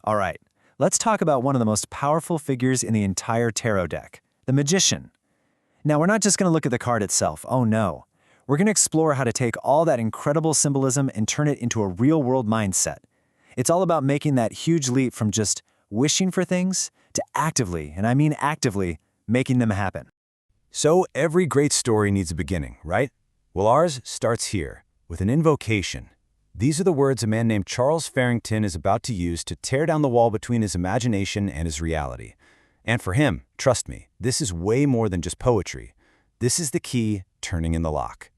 All right, let's talk about one of the most powerful figures in the entire tarot deck, the Magician. Now, we're not just going to look at the card itself, oh no. We're going to explore how to take all that incredible symbolism and turn it into a real-world mindset. It's all about making that huge leap from just wishing for things to actively, and I mean actively, making them happen. So every great story needs a beginning, right? Well, ours starts here, with an invocation. These are the words a man named Charles Farrington is about to use to tear down the wall between his imagination and his reality. And for him, trust me, this is way more than just poetry. This is the key turning in the lock.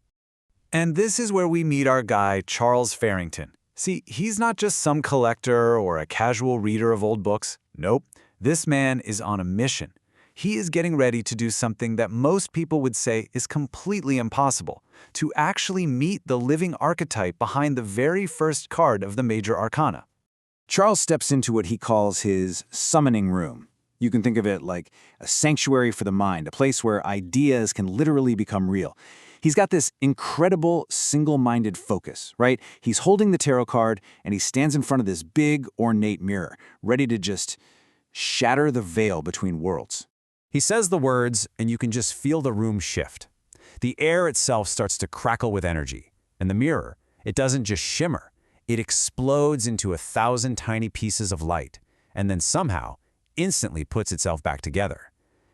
And this is where we meet our guy, Charles Farrington. See, he's not just some collector or a casual reader of old books. Nope, this man is on a mission. He is getting ready to do something that most people would say is completely impossible, to actually meet the living archetype behind the very first card of the major arcana. Charles steps into what he calls his summoning room. You can think of it like a sanctuary for the mind, a place where ideas can literally become real. He's got this incredible single-minded focus, right? He's holding the tarot card and he stands in front of this big, ornate mirror, ready to just shatter the veil between worlds. He says the words, and you can just feel the room shift. The air itself starts to crackle with energy, and the mirror, it doesn't just shimmer, it explodes into 1,000 tiny pieces of light, and then somehow, instantly puts itself back together.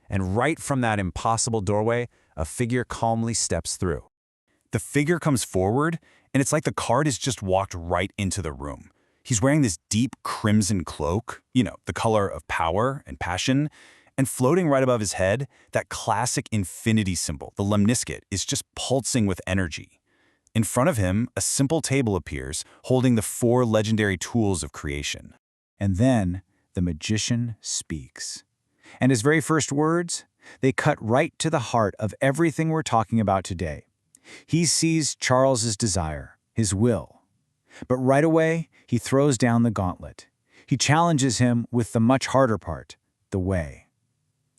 And right from that impossible doorway, a figure calmly steps through. The figure comes forward, and it's like the card has just walked right into the room. He's wearing this deep crimson cloak, the color of power and passion, and floating right above his head, that classic infinity symbol, the lemniscate, is just pulsing with energy. In front of him, a simple table appears, holding the 4 legendary tools of creation. And then the magician speaks. And his very first words, they cut right to the heart of everything we're talking about today. He sees Charles's desire, his will. But right away, he throws down the gauntlet. He challenges him with the much harder part, the way.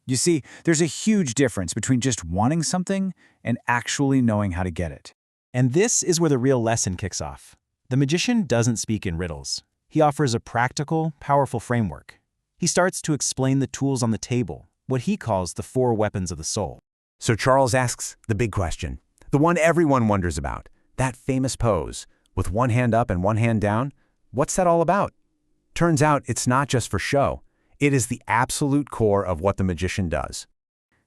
You see, there's a huge difference between just wanting something and actually knowing how to get it. And this is where the real lesson kicks off. The Magician doesn't speak in riddles. He offers a practical, powerful framework. He starts to explain the tools on the table, what he calls the 4 weapons of the soul. So Charles asks the big question, the one everyone wonders about, that famous pose, with one hand up and one hand down. What's that all about? Turns out it's not just for show. It is the absolute core of what the magician does.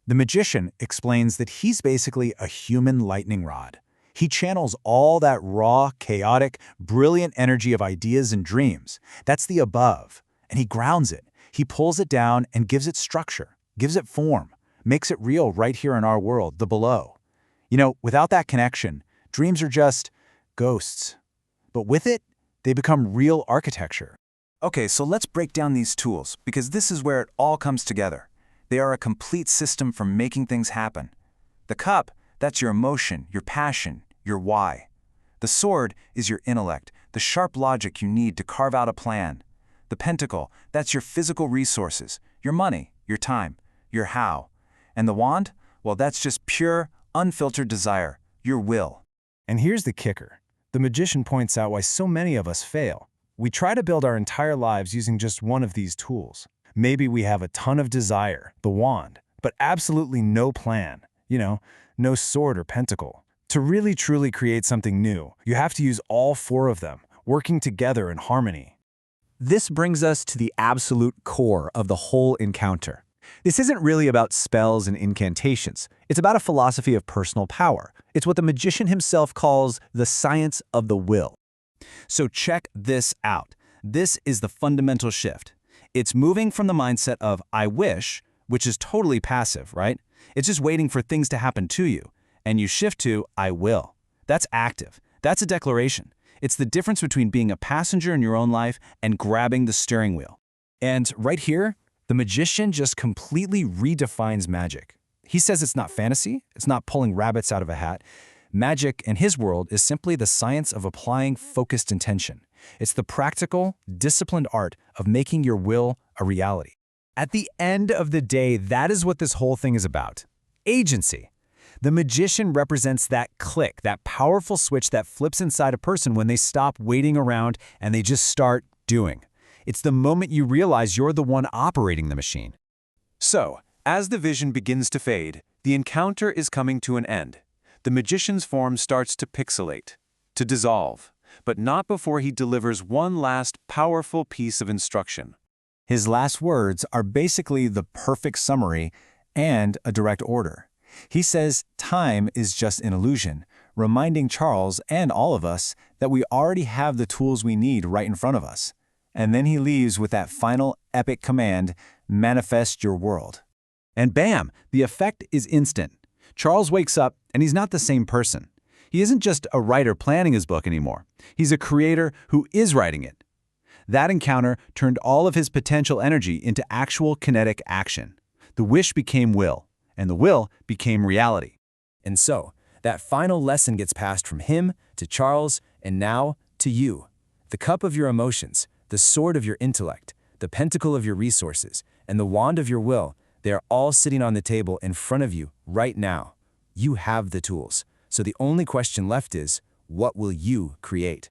The magician explains that he's basically a human lightning rod. He channels all that raw, chaotic, brilliant energy of ideas and dreams. That's the above. And he grounds it. He pulls it down and gives it structure, gives it form, makes it real right here in our world, the below. Without that connection, dreams are just ghosts. But with it, they become real architecture. Okay, so let's break down these tools, because this is where it all comes together. They are a complete system for making things happen. The cup, that's your emotion, your passion, your why. The sword is your intellect, the sharp logic you need to carve out a plan. The pentacle, that's your physical resources, your money, your time, your how. And the wand, well, that's just pure, unfiltered desire, your will. And here's the kicker. The magician points out why so many of us fail. We try to build our entire lives using just one of these tools. Maybe we have a ton of desire, the wand, but absolutely no plan, no sword or pentacle. To really truly create something new, you have to use all 4 of them, working together in harmony. This brings us to the absolute core of the whole encounter. This isn't really about spells and incantations. It's about a philosophy of personal power. It's what the magician himself calls the science of the will. So check this out. This is the fundamental shift. It's moving from the mindset of I wish, which is totally passive, right? It's just waiting for things to happen to you. And you shift to I will. That's active. That's a declaration. It's the difference between being a passenger in your own life and grabbing the steering wheel. And right here, the magician just completely redefines magic. He says it's not fantasy, it's not pulling rabbits out of a hat. Magic, in his world, is simply the science of applying focused intention. It's the practical, disciplined art of making your will a reality. At the end of the day, that is what this whole thing is about. Agency. The magician represents that click, that powerful switch that flips inside a person when they stop waiting around and they just start doing. It's the moment you realize you're the one operating the machine. So, as the vision begins to fade, the encounter is coming to an end. The magician's form starts to pixelate, to dissolve, but not before he delivers one last powerful piece of instruction. His last words are basically the perfect summary and a direct order. He says time is just an illusion, reminding Charles and all of us that we already have the tools we need right in front of us. And then he leaves with that final epic command, manifest your world. And bam, the effect is instant. Charles wakes up and he's not the same person. He isn't just a writer planning his book anymore. He's a creator who is writing it. That encounter turned all of his potential energy into actual kinetic action. The wish became will, and the will became reality. And so, that final lesson gets passed from him to Charles and now to you. The cup of your emotions, the sword of your intellect, the pentacle of your resources, and the wand of your will, they are all sitting on the table in front of you right now. You have the tools. So the only question left is, what will you create?